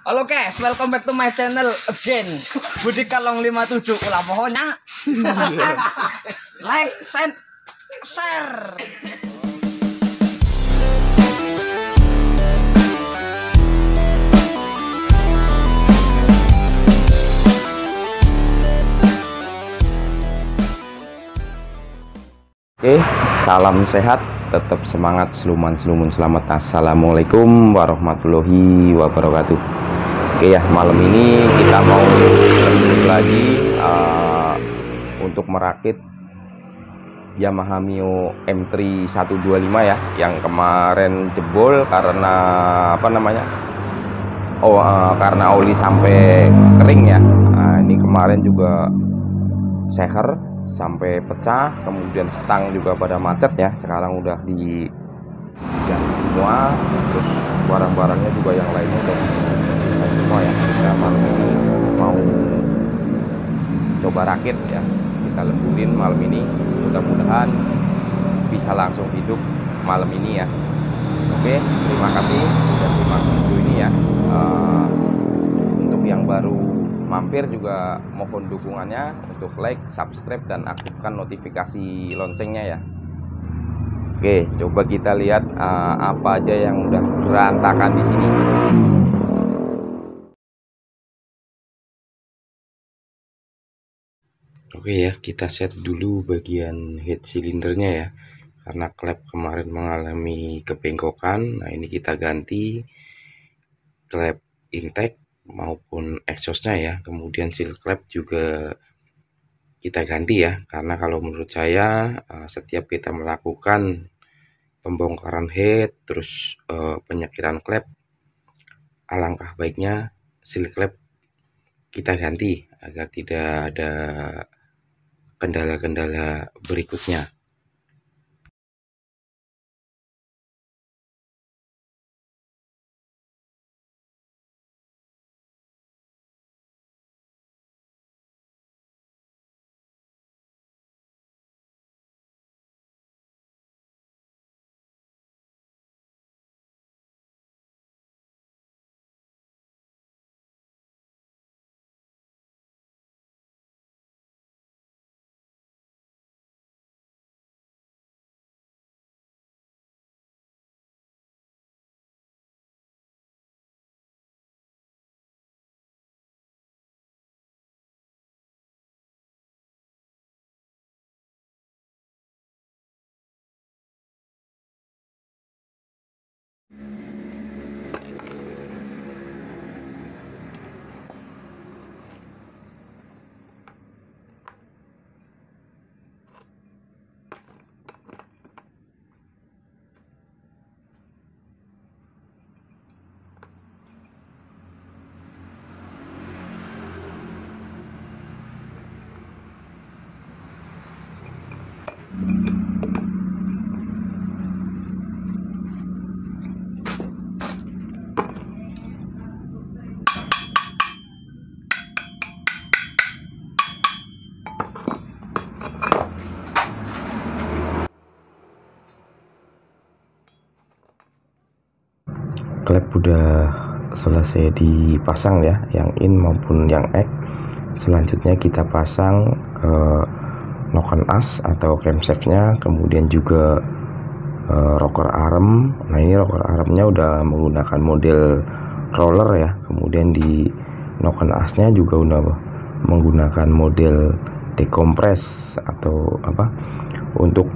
Halo guys, welcome back to my channel again. Budi Kalong 57. Ulah pokoknya subscribe, like, share. Oke, salam sehat, tetap semangat, seluman selamat. Assalamualaikum warahmatullahi wabarakatuh. Oke ya, malam ini kita mau lanjut lagi untuk merakit Yamaha Mio M3 125 ya, yang kemarin jebol karena karena oli sampai kering ya. Nah, ini kemarin juga seher sampai pecah, kemudian stang juga pada macet ya. Sekarang udah diganti semua, terus barang-barangnya juga yang lainnya udah diganti semua ya. Kita malam ini mau coba rakit ya, kita lembulin malam ini, mudah-mudahan bisa langsung hidup malam ini ya. Oke, terima kasih sudah simak video ini ya. Untuk yang baru mampir juga mohon dukungannya untuk like, subscribe, dan aktifkan notifikasi loncengnya ya. Oke, coba kita lihat apa aja yang udah berantakan di sini. Oke ya, kita set dulu bagian head silindernya ya, karena klep kemarin mengalami kebengkokan. Nah, ini kita ganti klep intake maupun exhaustnya ya, kemudian seal klep juga kita ganti ya, karena kalau menurut saya setiap kita melakukan pembongkaran head terus penyekiran klep, alangkah baiknya seal klep kita ganti agar tidak ada kendala-kendala berikutnya. Klep udah selesai dipasang ya, yang in maupun yang X. Selanjutnya kita pasang noken as atau camshaftnya, kemudian juga rocker arm. Nah, ini rocker armnya udah menggunakan model roller ya, kemudian di noken asnya juga udah menggunakan model dekompres atau untuk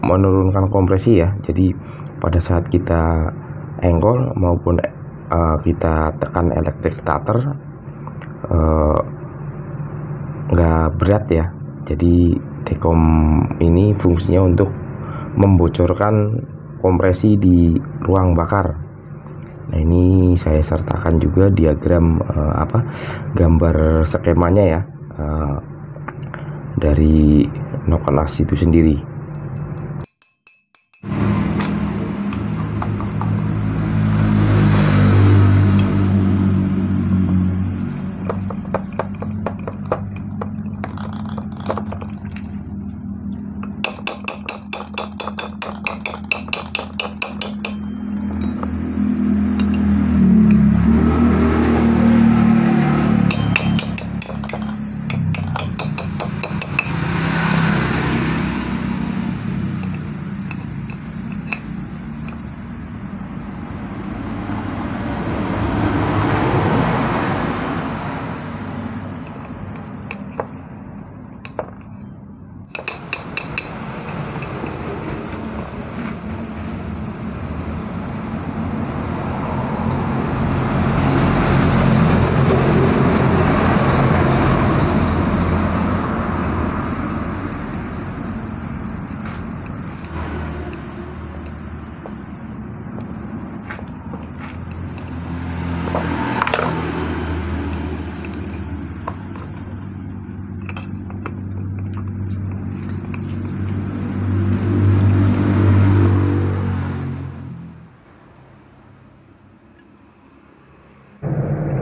menurunkan kompresi ya. Jadi pada saat kita angle maupun kita tekan electric starter nggak berat ya. Jadi dekom ini fungsinya untuk membocorkan kompresi di ruang bakar. Nah, ini saya sertakan juga diagram gambar skemanya ya, dari noken as itu sendiri.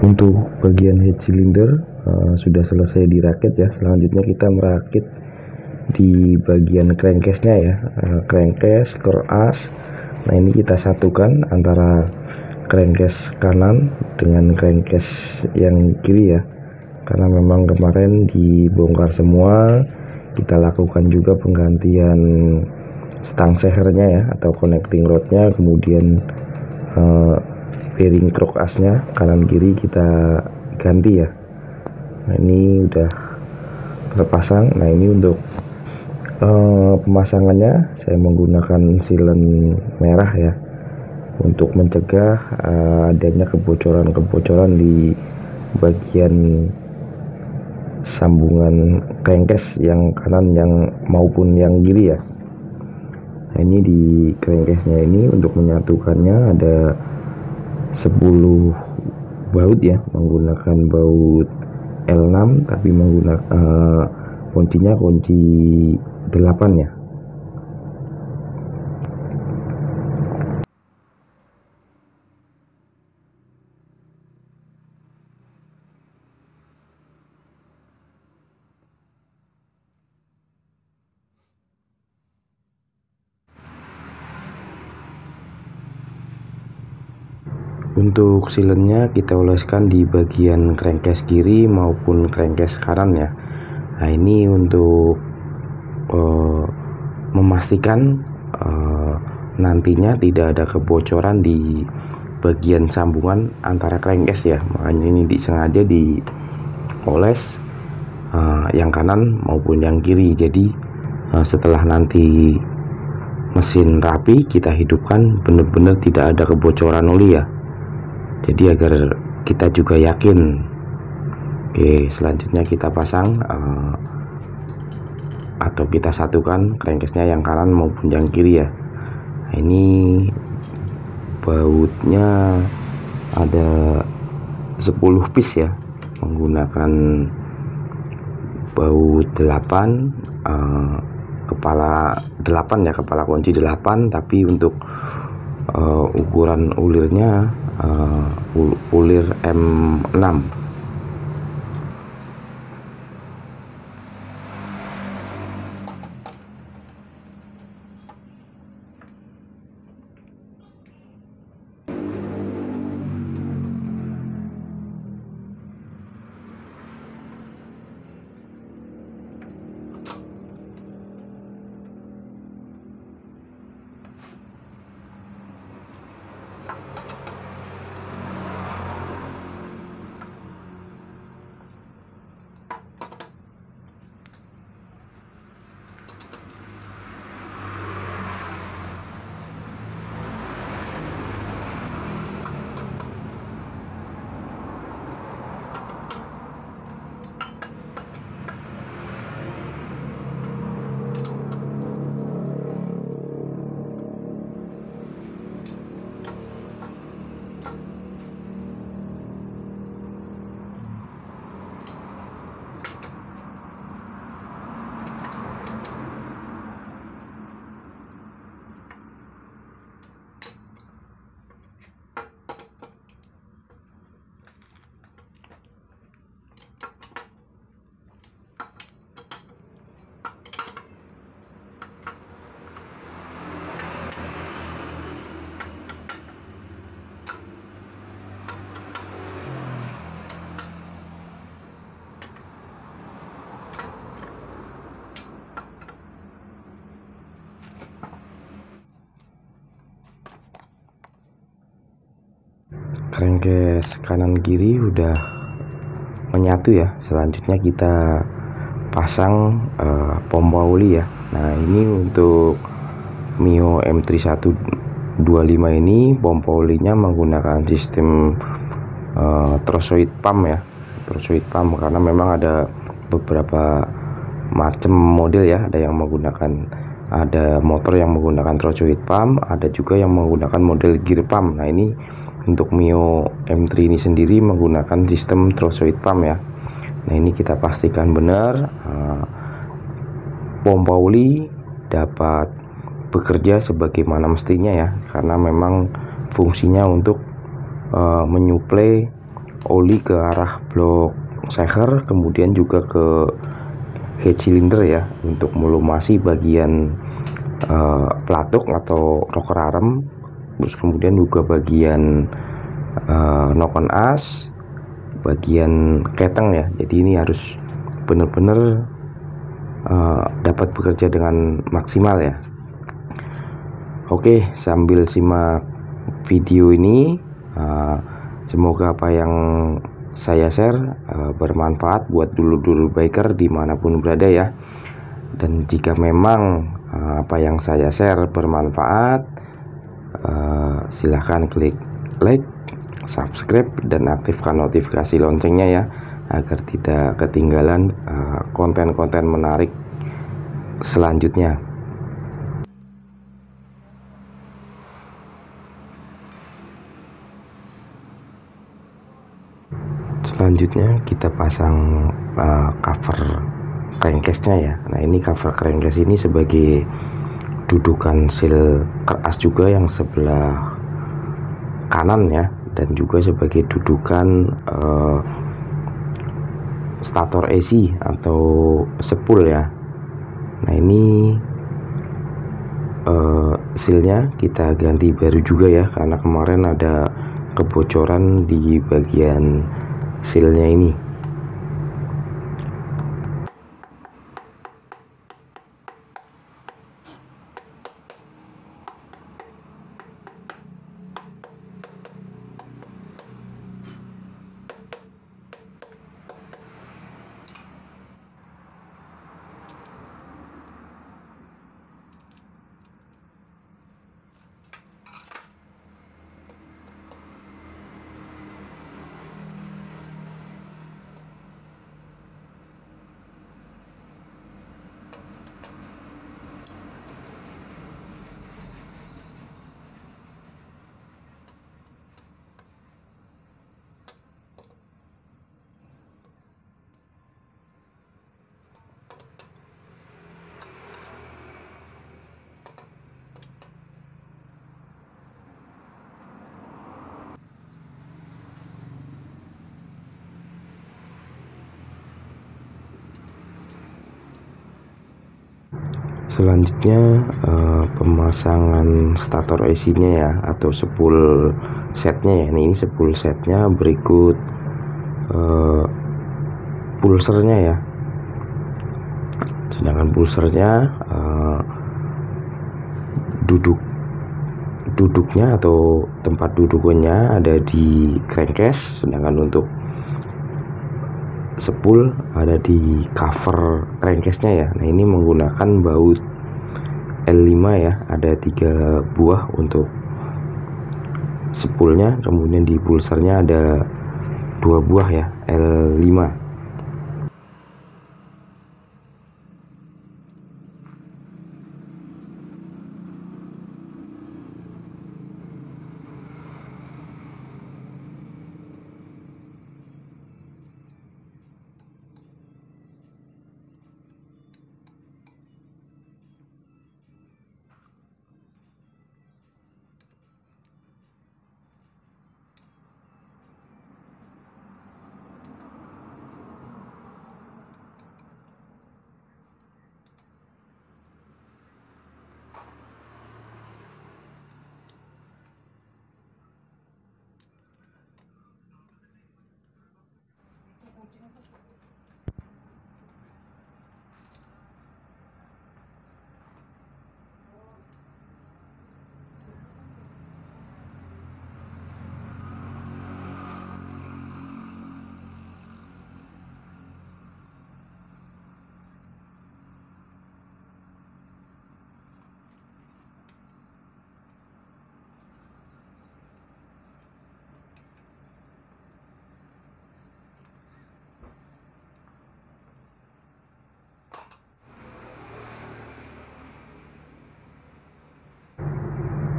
Untuk bagian head cylinder sudah selesai dirakit ya. Selanjutnya kita merakit di bagian crankcase-nya ya, crankcase, core as. Nah ini kita satukan antara crankcase kanan dengan crankcase yang kiri ya, karena memang kemarin dibongkar semua. Kita lakukan juga penggantian stang sehernya ya, atau connecting rodnya, kemudian bearing crook asnya kanan kiri kita ganti ya. Nah ini udah terpasang. Nah ini untuk pemasangannya saya menggunakan silen merah ya, untuk mencegah adanya kebocoran-kebocoran di bagian sambungan crankcase yang kanan yang maupun yang kiri ya. Nah ini di crankcase-nya ini untuk menyatukannya ada 10 baut ya, menggunakan baut L6 tapi menggunakan kuncinya kunci 8 ya. Untuk silennya kita oleskan di bagian crankcase kiri maupun crankcase kanan ya. Nah ini untuk memastikan nantinya tidak ada kebocoran di bagian sambungan antara crankcase ya. Makanya ini disengaja dioles yang kanan maupun yang kiri. Jadi setelah nanti mesin rapi kita hidupkan, benar-benar tidak ada kebocoran oli ya. Jadi agar kita juga yakin. Oke, selanjutnya kita pasang atau kita satukan crankcase-nya yang kanan maupun yang kiri ya. Nah, ini bautnya ada 10 piece ya, menggunakan baut 8, kepala 8 ya, kepala kunci 8, tapi untuk ukuran ulirnya ulir M6. Crankcase kanan kiri udah menyatu ya. Selanjutnya kita pasang pompa oli ya. Nah ini untuk Mio M3125 ini pompa olinya menggunakan sistem torsoid pump ya, torsoid pump, karena memang ada beberapa macam model ya. Ada yang menggunakan, ada motor yang menggunakan torsoid pump, ada juga yang menggunakan model gear pump. Nah ini untuk Mio M3 ini sendiri menggunakan sistem torsoid pump ya. Nah ini kita pastikan benar pompa oli dapat bekerja sebagaimana mestinya ya, karena memang fungsinya untuk menyuplai oli ke arah blok seher, kemudian juga ke head cylinder ya, untuk melumasi bagian pelatuk atau rocker arm, terus kemudian juga bagian knock on as, bagian keteng ya. Jadi ini harus benar-benar dapat bekerja dengan maksimal ya. Oke, sambil simak video ini, semoga apa yang saya share bermanfaat buat dulur-dulur biker dimanapun berada ya. Dan jika memang apa yang saya share bermanfaat, silahkan klik like, subscribe, dan aktifkan notifikasi loncengnya ya, agar tidak ketinggalan konten-konten menarik selanjutnya. Selanjutnya kita pasang cover crankcase-nya ya. Nah, ini cover crankcase ini sebagai dudukan seal keras juga yang sebelah kanan ya, dan juga sebagai dudukan stator AC atau spool ya. Nah, ini sealnya kita ganti baru juga ya, karena kemarin ada kebocoran di bagian sealnya ini. Selanjutnya pemasangan stator AC-nya ya, atau spool setnya ya. Ini spool setnya berikut pulsernya ya. Sedangkan pulsernya duduknya atau tempat dudukannya ada di crankcase, sedangkan untuk spool ada di cover crankcase-nya ya. Nah, ini menggunakan baut L5 ya, ada 3 buah untuk spoolnya, kemudian di pulsernya ada 2 buah ya, L5.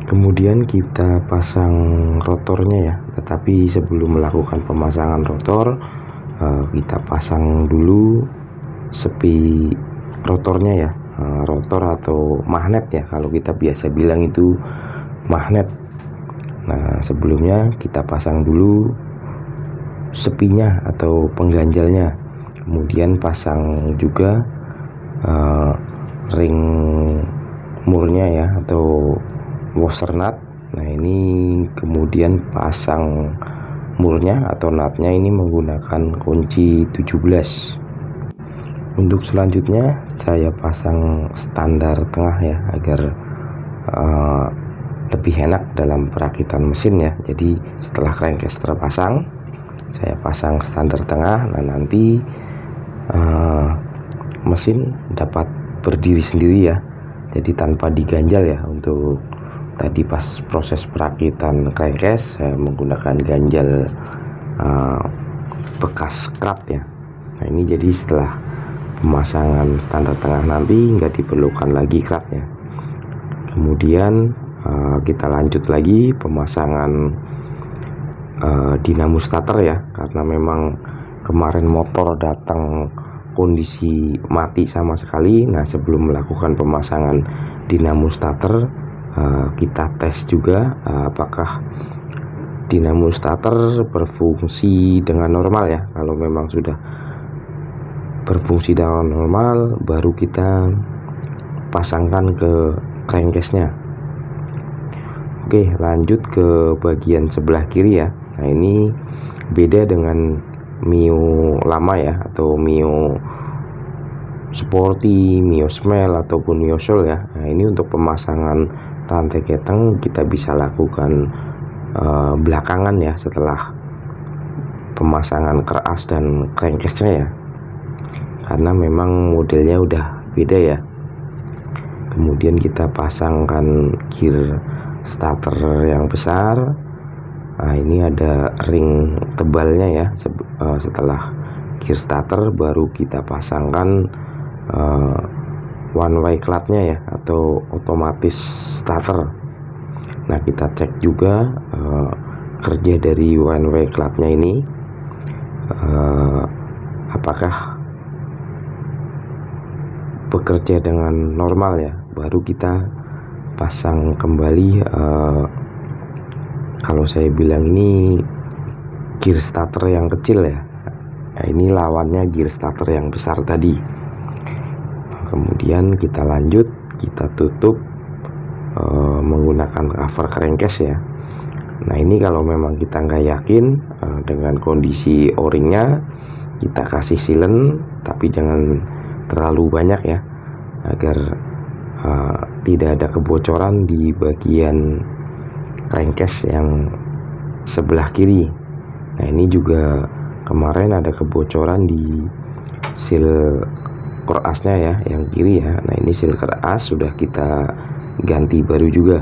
Kemudian kita pasang rotornya ya. Tetapi sebelum melakukan pemasangan rotor, kita pasang dulu sepi rotornya ya. Rotor atau magnet ya, kalau kita biasa bilang itu magnet. Nah, sebelumnya kita pasang dulu sepinya atau pengganjalnya. Kemudian pasang juga ring murnya ya, atau washer nut. Nah ini kemudian pasang murnya atau nutnya ini menggunakan kunci 17. Untuk selanjutnya saya pasang standar tengah ya, agar lebih enak dalam perakitan mesin ya. Jadi setelah crankcase terpasang, saya pasang standar tengah. Nah nanti mesin dapat berdiri sendiri ya, jadi tanpa diganjal ya. Untuk tadi pas proses perakitan crankcase saya menggunakan ganjal bekas krat ya. Nah ini jadi setelah pemasangan standar tengah nanti nggak diperlukan lagi kratnya. Kemudian kita lanjut lagi pemasangan dinamo starter ya, karena memang kemarin motor datang kondisi mati sama sekali. Nah sebelum melakukan pemasangan dinamo starter, kita tes juga apakah dinamo starter berfungsi dengan normal ya. Kalau memang sudah berfungsi dengan normal, baru kita pasangkan ke crankcase-nya. Oke, lanjut ke bagian sebelah kiri ya. Nah ini beda dengan Mio lama ya, atau Mio Sporty, Mio Smell ataupun Mio Soul ya. Nah ini untuk pemasangan rantai keteng kita bisa lakukan belakangan ya, setelah pemasangan keras dan crankcase-nya ya, karena memang modelnya udah beda ya. Kemudian kita pasangkan gear starter yang besar. Nah ini ada ring tebalnya ya. Setelah gear starter baru kita pasangkan one way clutch-nya ya, atau otomatis starter. Nah kita cek juga kerja dari one way clutch-nya ini apakah bekerja dengan normal ya, baru kita pasang kembali. Kalau saya bilang ini gear starter yang kecil ya. Nah ini lawannya gear starter yang besar tadi. Kemudian kita lanjut, kita tutup menggunakan cover crankcase ya. Nah ini kalau memang kita nggak yakin dengan kondisi o-ringnya, kita kasih sealant, tapi jangan terlalu banyak ya, agar tidak ada kebocoran di bagian crankcase yang sebelah kiri. Nah ini juga kemarin ada kebocoran di seal core asnya ya, yang kiri ya. Nah ini seal core as sudah kita ganti baru juga.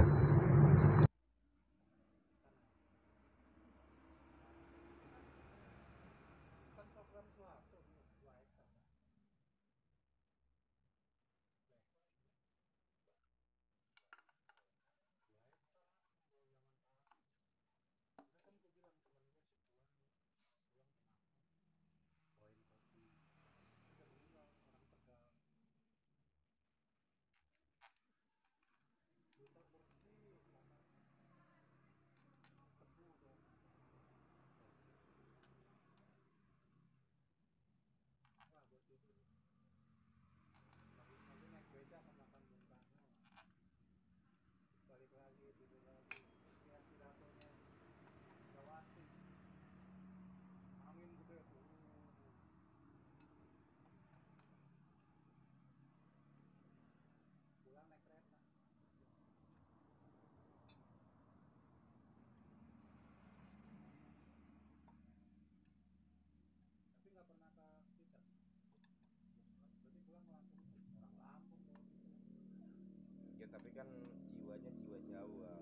Ya tapi kan jiwanya jiwa Jawa.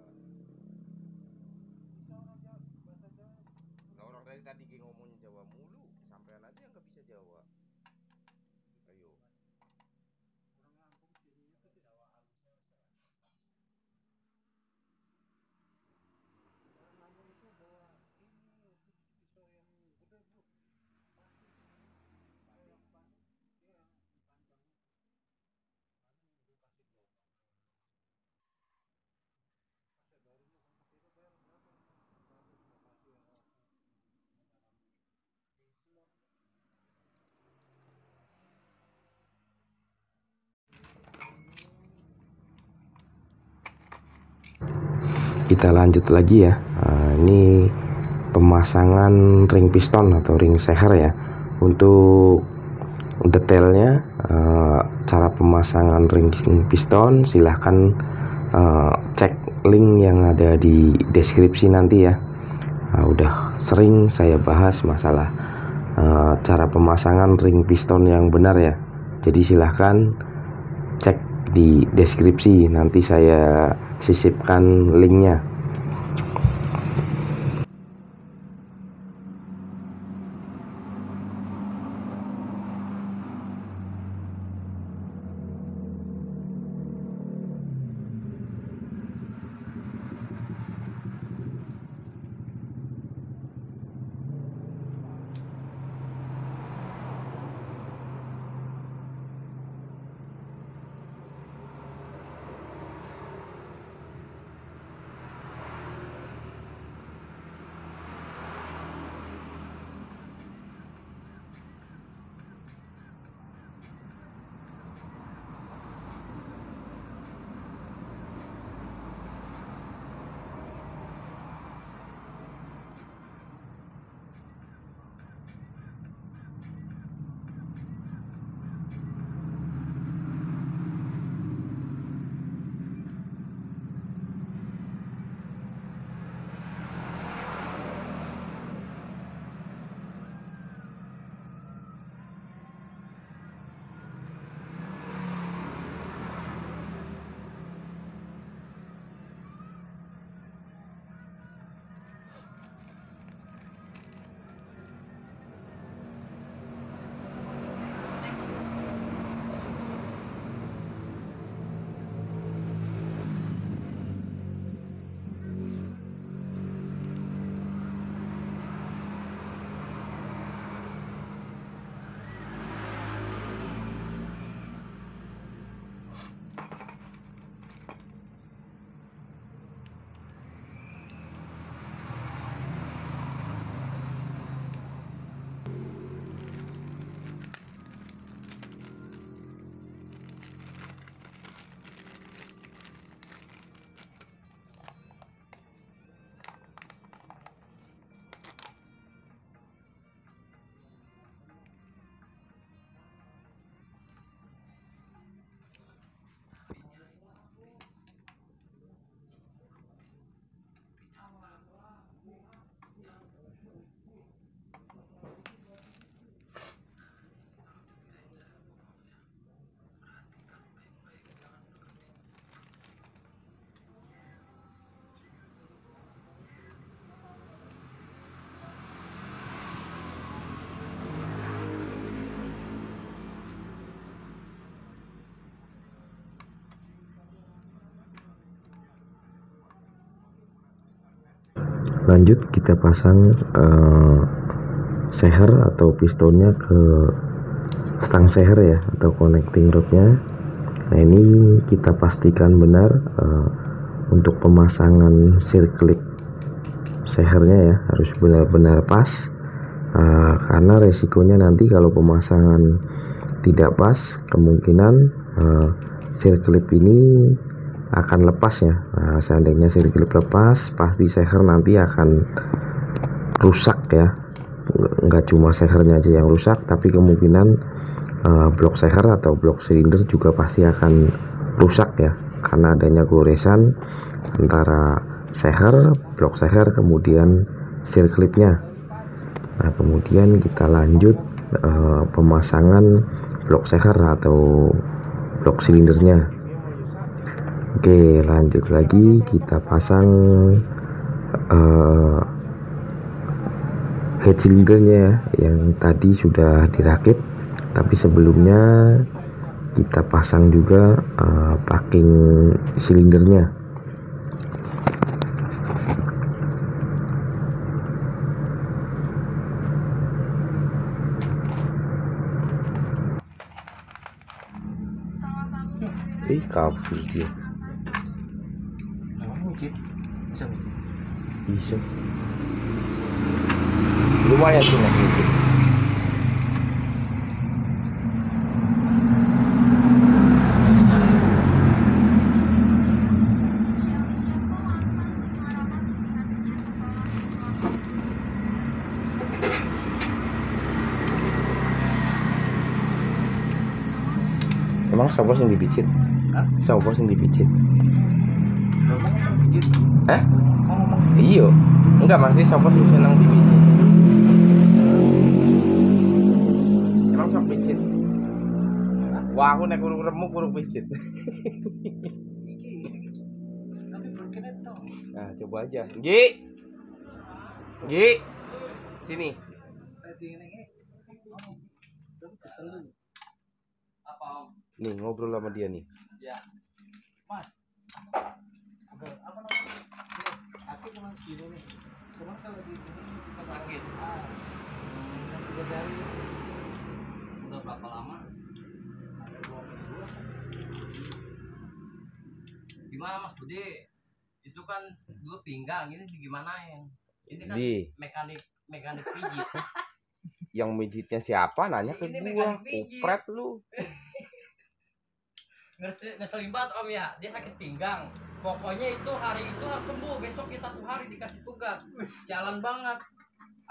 Nah, orang dari tadi ngomongin Jawa mulu, sampean aja yang nggak bisa Jawa. Ayo. kita lanjut lagi ya. Ini pemasangan ring piston atau ring seher ya. Untuk detailnya, cara pemasangan ring piston silahkan cek link yang ada di deskripsi nanti ya. Udah sering saya bahas masalah cara pemasangan ring piston yang benar ya. Jadi silahkan cek di deskripsi, nanti saya sisipkan linknya. Lanjut kita pasang seher atau pistonnya ke stang seher ya, atau connecting rodnya. Nah ini kita pastikan benar untuk pemasangan sirklip sehernya ya, harus benar-benar pas, karena resikonya nanti kalau pemasangan tidak pas, kemungkinan sirklip ini akan lepas ya. Nah, seandainya sirklip lepas, pasti seher nanti akan rusak ya. Nggak cuma sehernya aja yang rusak, tapi kemungkinan blok seher atau blok silinder juga pasti akan rusak ya, karena adanya goresan antara seher, blok seher, kemudian sirklipnya. Nah kemudian kita lanjut pemasangan blok seher atau blok silindernya. Oke, lanjut lagi kita pasang head silindernya yang tadi sudah dirakit, tapi sebelumnya kita pasang juga packing silindernya. Kabur dia. Bisa. Lumayan tuh nih. Emang siapa sih yang dipicit? Hah? Siapa sih yang dipicit? Ngomong gitu. Eh? Ngomong Iya. Enggak, maksudnya siapa sih senang dipicit? Emang sok picit? Wah, aku nek kurung remuk kurung picit. tapi berkenet dong. Nah, coba aja. Gi. Sini. Apa? Nih, ngobrol sama dia nih. Ya. Mas. Apa namanya? Kaki cuma segini nih. Cuman kalau di sini kita sakit. Yang 3 jari. Udah berapa lama? Ada 2 minggu. Gimana Mas Budi? Itu kan dulu pinggang, ini digimanain? Ini kan mekanik pijit. Yang mijitnya siapa? Nanya ke Ini gua. mekanik pijit. Kupret lu. Ngeselin banget Om ya, dia sakit pinggang. Pokoknya itu hari itu harus sembuh, besoknya 1 hari dikasih tugas. Jalan banget.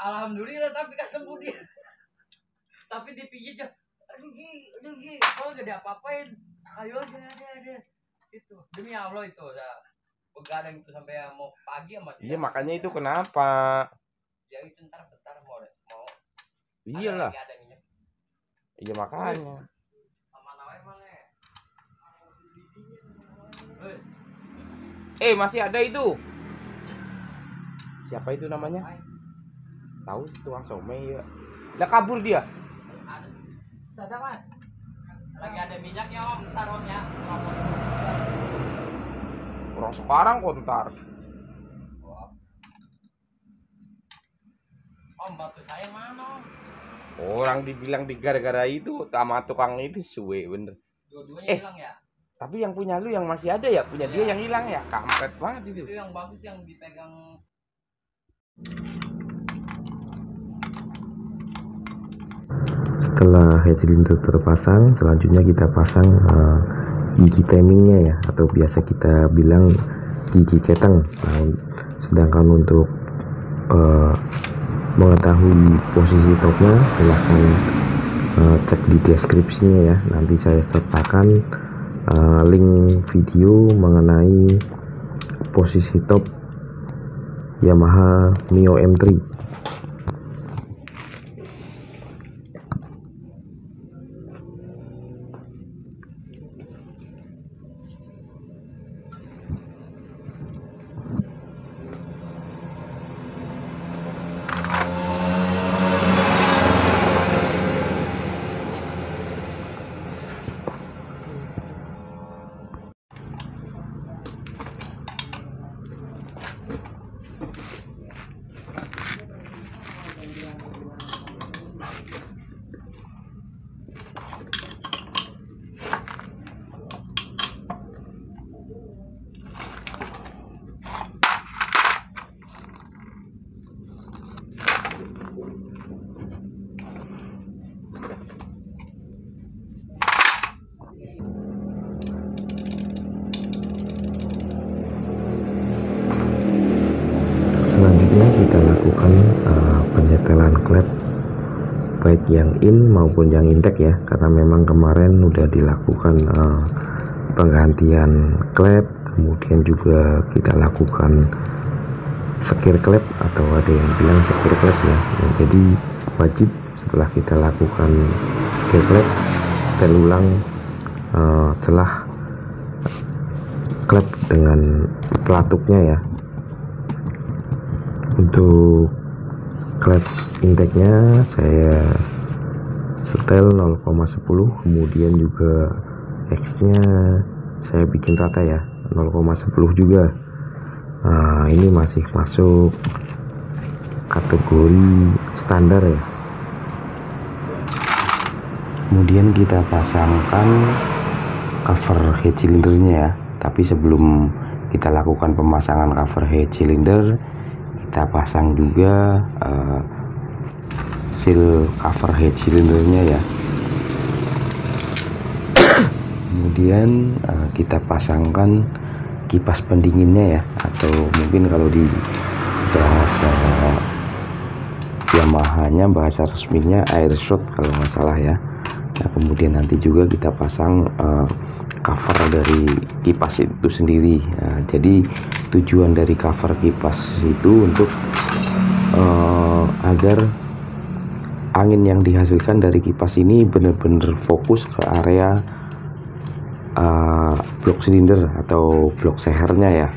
Alhamdulillah tapi kan sembuh dia. Tapi dipijit ya. Aduh Gi, kalau gak diapa-apain. Ayo aja. Itu demi Allah itu udah begadang itu sampai mau pagi sama dia. Iya, makanya itu kenapa? Ya itu bentar mau. Iyalah. Ada minyak. Iya makanya. Sama nawai mana? Masih ada itu. Siapa itu namanya? Tahu tukang somai ya. Udah kabur dia. Ada Mas. Lagi ada minyaknya Om, ntar Om ya. Orang sekarang kok ntar. Om, batu saya mana Om? Orang dibilang gara-gara itu sama tukang itu suwe bener. Dua-duanya hilang ya? Tapi yang punya lu yang masih ada ya, punya dia yang hilang ya, kampret banget itu. Itu yang bagus yang dipegang. Setelah head cylinder terpasang, selanjutnya kita pasang gigi timingnya ya, atau biasa kita bilang gigi keteng. Nah, sedangkan untuk mengetahui posisi topnya silahkan cek di deskripsinya ya, nanti saya sertakan link video mengenai posisi top Yamaha Mio M3. Selanjutnya kita lakukan penyetelan klep baik yang in maupun yang intake ya, karena memang kemarin udah dilakukan penggantian klep, kemudian juga kita lakukan sekir klep atau ada yang bilang sekir klep ya. Nah, jadi wajib setelah kita lakukan sekir klep setel ulang celah klep dengan pelatuknya ya. Untuk klep intake-nya saya setel 0,10, kemudian juga X-nya saya bikin rata ya 0,10 juga. Nah, ini masih masuk kategori standar ya. Kemudian kita pasangkan cover head cylindernya ya, tapi sebelum kita lakukan pemasangan cover head cylinder, kita pasang juga seal cover head cylindernya ya. Kemudian kita pasangkan kipas pendinginnya ya, atau mungkin kalau di bahasa Yamaha-nya, bahasa resminya air shot kalau nggak salah ya. Nah, kemudian nanti juga kita pasang cover dari kipas itu sendiri. Nah, jadi tujuan dari cover kipas itu untuk agar angin yang dihasilkan dari kipas ini benar-benar fokus ke area blok silinder atau blok sehernya ya.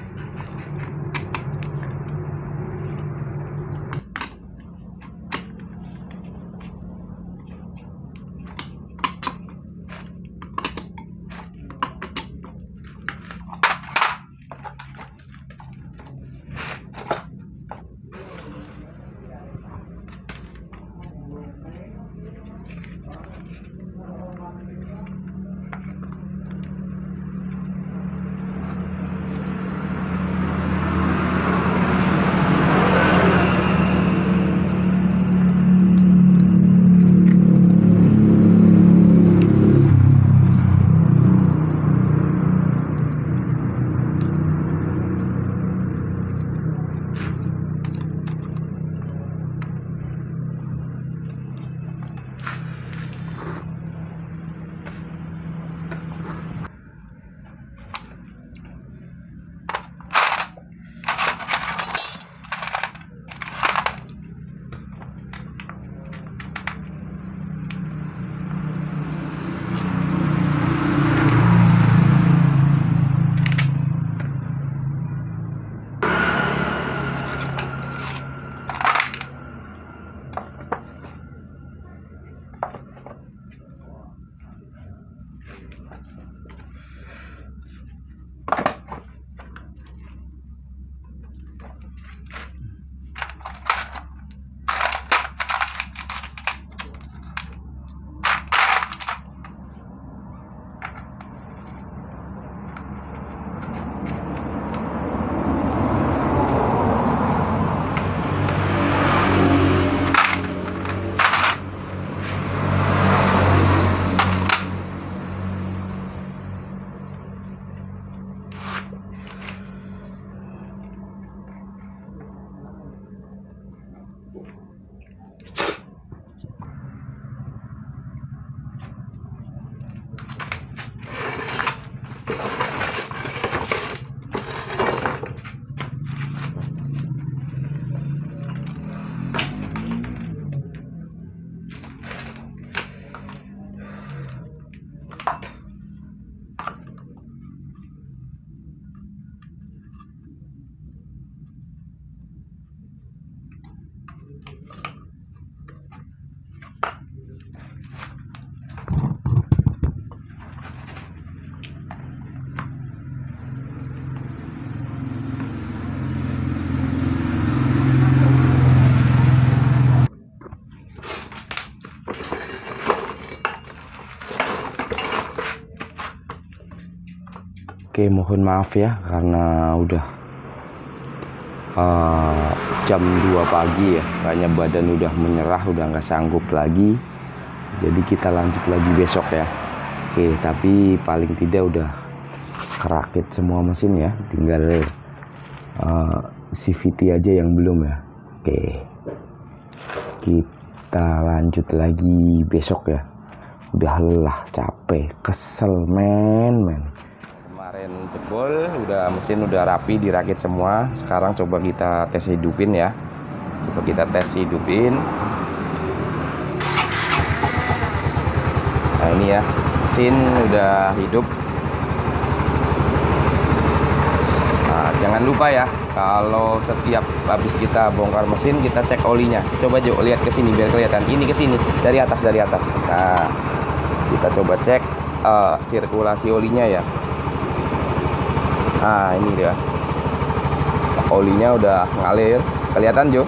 Oke, mohon maaf ya karena udah jam 2 pagi ya, kayaknya badan udah menyerah, udah nggak sanggup lagi, jadi kita lanjut lagi besok ya. Oke, tapi paling tidak udah kerakit semua mesin ya, tinggal CVT aja yang belum ya. Oke, kita lanjut lagi besok ya. Udah lelah, capek, kesel men. Kemarin jebol, mesin udah rapi, dirakit semua. Sekarang coba kita tes hidupin ya. Coba kita tes hidupin. Nah ini ya, mesin udah hidup. Nah, jangan lupa ya, kalau setiap habis kita bongkar mesin kita cek olinya. Coba Jo, lihat ke sini biar kelihatan. Ini ke sini, dari atas. Nah, kita coba cek sirkulasi olinya ya. Nah ini dia, olinya udah ngalir, kelihatan Jo?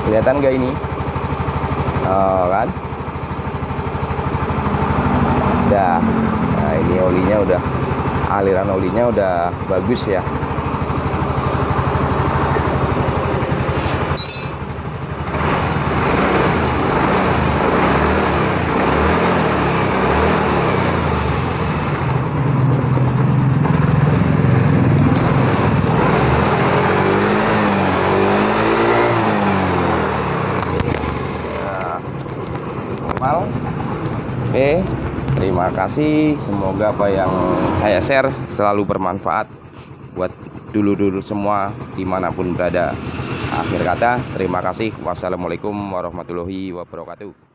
Kelihatan gak ini? Kan? Udah. Nah ini olinya udah, aliran olinya udah bagus ya. Normal. Oke, terima kasih. Semoga apa yang saya share selalu bermanfaat buat dulu-dulu semua dimanapun berada. Akhir kata, terima kasih. Wassalamualaikum warahmatullahi wabarakatuh.